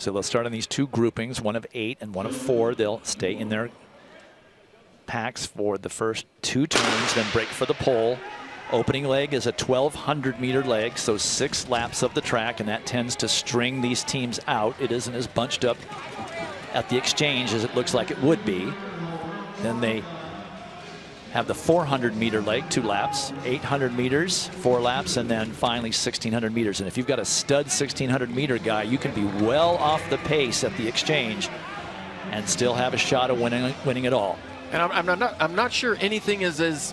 So they'll start in these two groupings, one of 8 and one of 4. They'll stay in their packs for the first 2 turns, then break for the pole. Opening leg is a 1,200-meter leg, so 6 laps of the track, and that tends to string these teams out. It isn't as bunched up at the exchange as it looks like it would be. Then they have the 400-meter leg, 2 laps, 800 meters, 4 laps, and then finally 1,600 meters. And if you've got a stud 1,600-meter guy, you can be well off the pace at the exchange and still have a shot of winning it all. And I'm not sure anything is as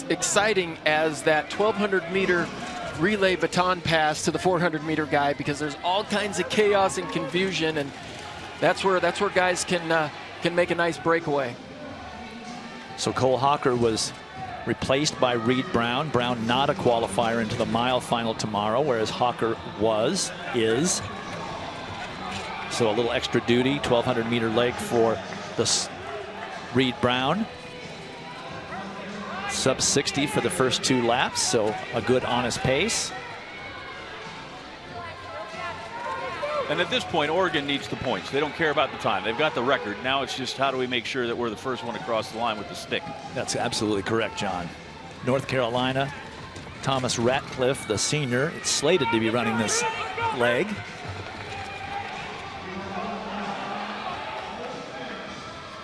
exciting as that 1,200-meter relay baton pass to the 400-meter guy, because there's all kinds of chaos and confusion, and that's where guys can make a nice breakaway. So Cole Hawker was replaced by Reed Brown. Brown not a qualifier into the mile final tomorrow, whereas Hawker is. So a little extra duty, 1,200-meter leg for the Reed Brown. Sub 60 for the first 2 laps, so a good honest pace. And at this point, Oregon needs the points. They don't care about the time. They've got the record. Now it's just how do we make sure that we're the first one across the line with the stick. That's absolutely correct, John. North Carolina, Thomas Ratcliffe, the senior, it's slated to be running this leg.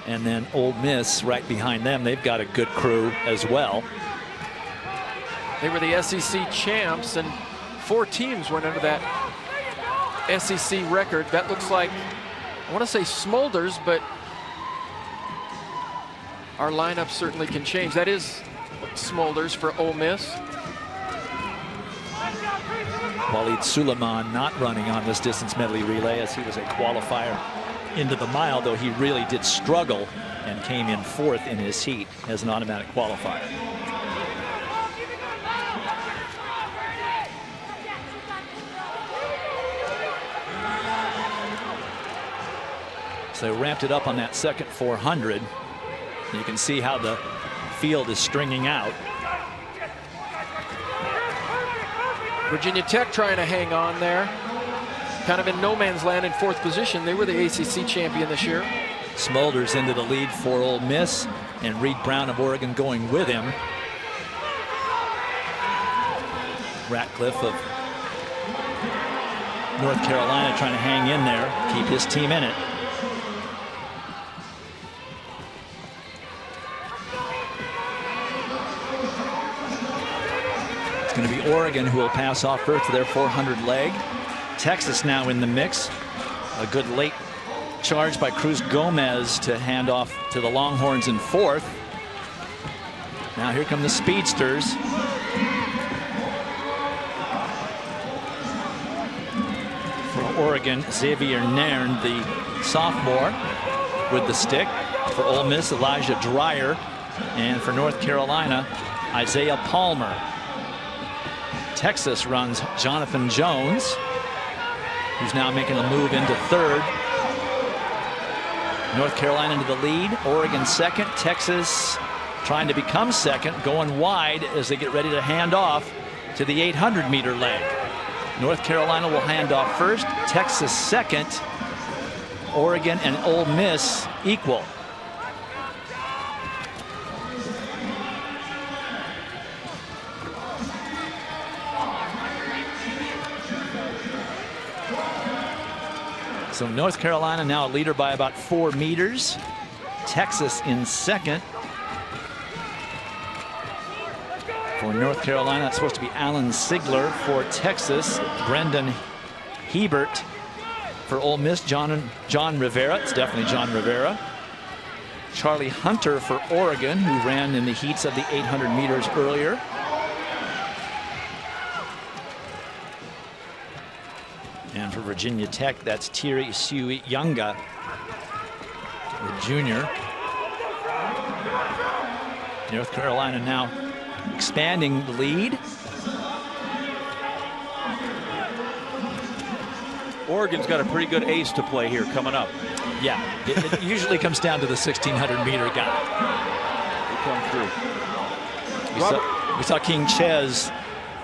And then Ole Miss right behind them. They've got a good crew as well. They were the SEC champs, and 4 teams went under that SEC record. That looks like, I want to say Smulders, but our lineup certainly can change. That is Smulders for Ole Miss. Walid Suleiman not running on this distance medley relay, as he was a qualifier into the mile, though he really did struggle and came in 4th in his heat as an automatic qualifier. So they ramped it up on that second 400. You can see how the field is stringing out. Virginia Tech trying to hang on there. Kind of in no man's land in 4th position. They were the ACC champion this year. Smulders into the lead for Ole Miss, and Reed Brown of Oregon going with him. Ratcliffe of North Carolina trying to hang in there, keep his team in it. It's going to be Oregon who will pass off first to their 400 leg. Texas now in the mix. A good late charge by Cruz Gomez to hand off to the Longhorns in 4th. Now here come the speedsters. For Oregon, Xavier Nairn, the sophomore, with the stick. For Ole Miss, Elijah Dreyer. And for North Carolina, Isaiah Palmer. Texas runs Jonathan Jones, who's now making a move into 3rd. North Carolina into the lead, Oregon 2nd, Texas trying to become 2nd, going wide as they get ready to hand off to the 800-meter leg. North Carolina will hand off first, Texas 2nd, Oregon and Ole Miss equal. So North Carolina now a leader by about 4 meters. Texas in 2nd. For North Carolina, it's supposed to be Alan Sigler. For Texas, Brendan Hebert. For Ole Miss, John Rivera. It's definitely John Rivera. Charlie Hunter for Oregon, who ran in the heats of the 800 meters earlier. And for Virginia Tech, that's Thierry Sui-Yanga, the junior. North Carolina now expanding the lead. Oregon's got a pretty good ace to play here coming up. Yeah, it usually comes down to the 1,600-meter guy. They come through. We saw King Ches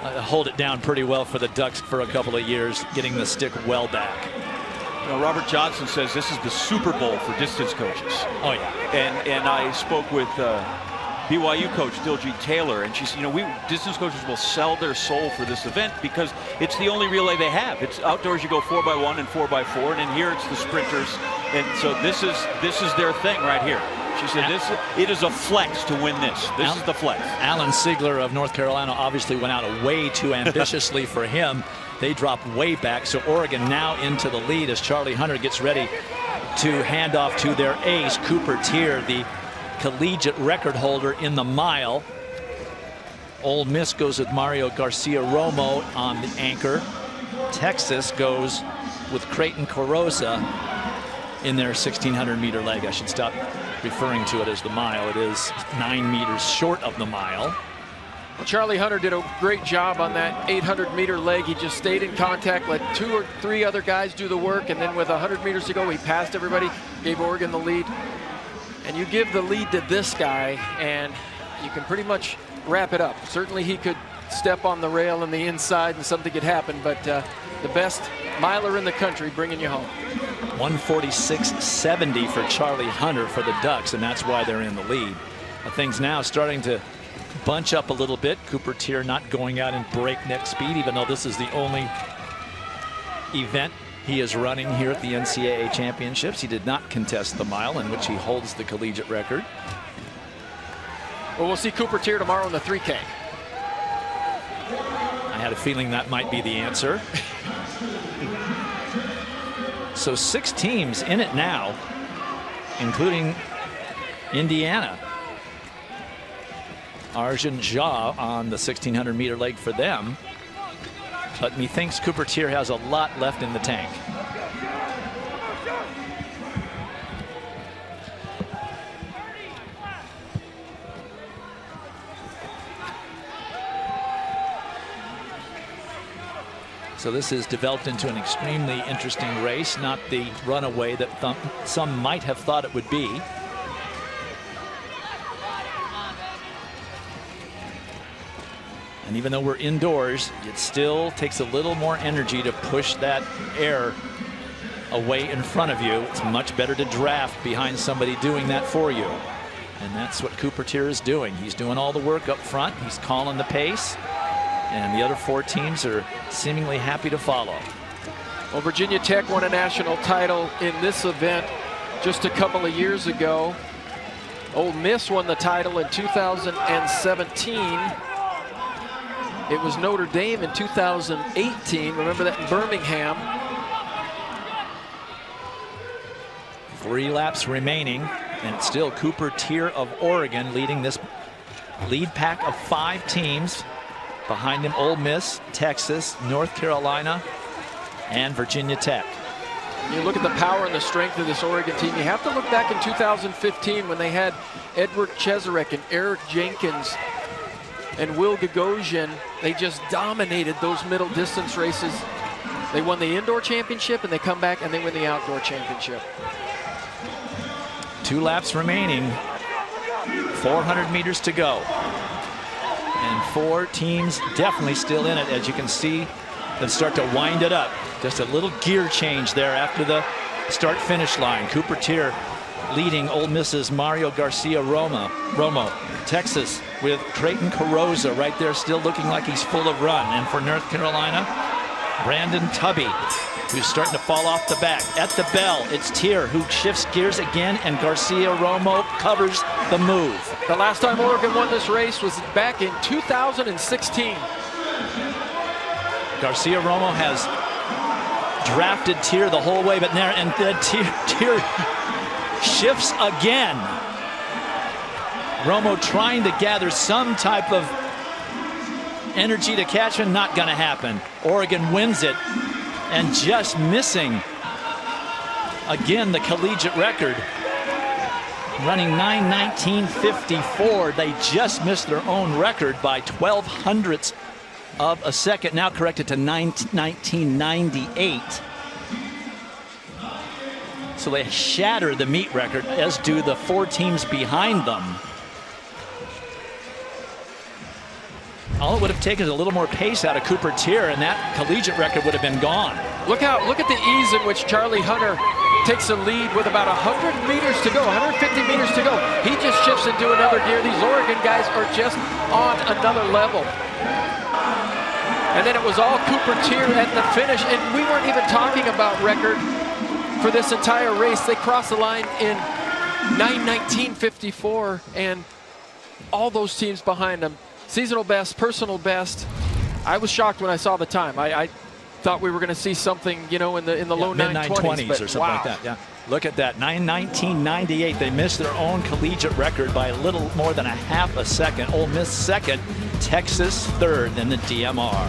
hold it down pretty well for the Ducks for a couple of years, getting the stick well back. Now, Robert Johnson says this is the Super Bowl for distance coaches. Oh, yeah. And I spoke with BYU coach Diljeet Taylor, and she said, distance coaches will sell their soul for this event because it's the only relay they have. It's outdoors, you go 4x1 and 4x4, and in here it's the sprinters, and so this is their thing right here. She said it is a flex to win this. This is the flex. Alan Siegler of North Carolina obviously went out way too ambitiously for him. They dropped way back, so Oregon now into the lead as Charlie Hunter gets ready to hand off to their ace, Cooper Tier, the collegiate record holder in the mile. Ole Miss goes with Mario Garcia-Romo on the anchor. Texas goes with Creighton Carrozza in their 1,600-meter leg. I should stop referring to it as the mile. It is 9 meters short of the mile. Well, Charlie Hunter did a great job on that 800-meter leg. He just stayed in contact, let 2 or 3 other guys do the work, and then with 100 meters to go, he passed everybody, gave Oregon the lead. And you give the lead to this guy, and you can pretty much wrap it up. Certainly he could step on the rail on the inside and something could happen, but the best miler in the country bringing you home. 146.70 for Charlie Hunter for the Ducks, and that's why they're in the lead. Things now starting to bunch up a little bit. Cooper Tier not going out in breakneck speed, even though this is the only event he is running here at the NCAA championships. He did not contest the mile, in which he holds the collegiate record. Well, we'll see Cooper Tier tomorrow in the 3K. I had a feeling that might be the answer. So 6 teams in it now, including Indiana. Arjun Jha on the 1,600-meter leg for them. But methinks Cooper Tier has a lot left in the tank. So this has developed into an extremely interesting race, not the runaway that some might have thought it would be. And even though we're indoors, it still takes a little more energy to push that air away in front of you. It's much better to draft behind somebody doing that for you. And that's what Cooper Tier is doing. He's doing all the work up front. He's calling the pace. And the other 4 teams are seemingly happy to follow. Well, Virginia Tech won a national title in this event just a couple of years ago. Ole Miss won the title in 2017. It was Notre Dame in 2018. Remember that in Birmingham. 3 laps remaining, and it's still Cooper Tier of Oregon leading this lead pack of 5 teams. Behind him, Ole Miss, Texas, North Carolina, and Virginia Tech. You look at the power and the strength of this Oregon team. You have to look back in 2015 when they had Edward Cheserek and Eric Jenkins and Will Gagosian. They just dominated those middle distance races. They won the indoor championship, and they come back and they win the outdoor championship. 2 laps remaining, 400 meters to go. And 4 teams definitely still in it, as you can see them start to wind it up. Just a little gear change there after the start-finish line. Cooper Tier leading Ole Miss's Mario Garcia-Romo. Texas with Creighton Carrozza right there, still looking like he's full of run. And for North Carolina, Brandon Tubby, who's starting to fall off the back. At the bell, it's Tier who shifts gears again, and Garcia-Romo covers the move. The last time Oregon won this race was back in 2016. Garcia-Romo has drafted Tier the whole way, but there, and then Tier shifts again. Romo trying to gather some type of energy to catch him, not going to happen. Oregon wins it, and just missing again the collegiate record. Running 9:19.54. They just missed their own record by 12 hundredths of a second, now corrected to 1998. So they shatter the meet record, as do the 4 teams behind them. All it would have taken is a little more pace out of Cooper Tier, and that collegiate record would have been gone. Look at the ease in which Charlie Hunter takes a lead with about 100 meters to go, 150 meters to go. He just shifts into another gear. These Oregon guys are just on another level. And then it was all Cooper Tier at the finish, and we weren't even talking about record for this entire race. They crossed the line in 9:19.54, and all those teams behind them. Seasonal best, personal best. I was shocked when I saw the time. I thought we were going to see something, you know, in the low mid 920s or something like that. Yeah. Look at that, 9:19.98. They missed their own collegiate record by a little more than a half a second. Ole Miss second, Texas third in the DMR.